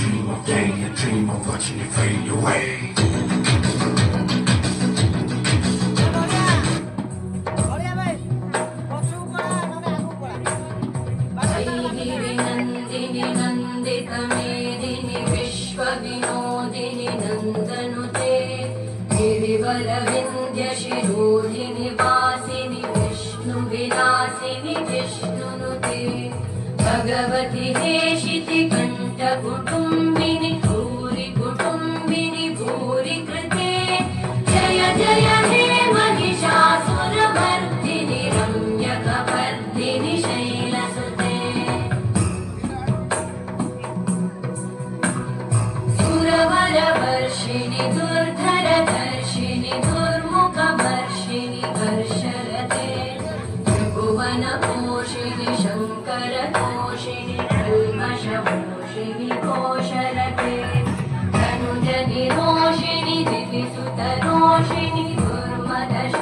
dream of day, a dream of watching it fade away. गिरिनन्दिनि नन्दितमेदिनि विश्वविनोदिनि नन्दनुते गिरिवरविन्द्यशिरोधिनि वासिनि विष्णुविलासिनि विष्णुनुते भगवति हेशिति कण्ठकुटुम्बिनि भूरि कुटुम्बिनि भूरि कृते जय जय हे महिषासुरमर्दिनि रम्यकपर्दिनि शैलसुते सुरवरवर्षिणि दुर्धरधर्षिणि दुर्मुखवर्षिणि हर्षरते त्रिभुवनपोषिणि शङ्करतोषिणि कल्मषपोषिणि कोशरते धनुजनिरोषिणि दिविसुतरोषिणि दुर्मदश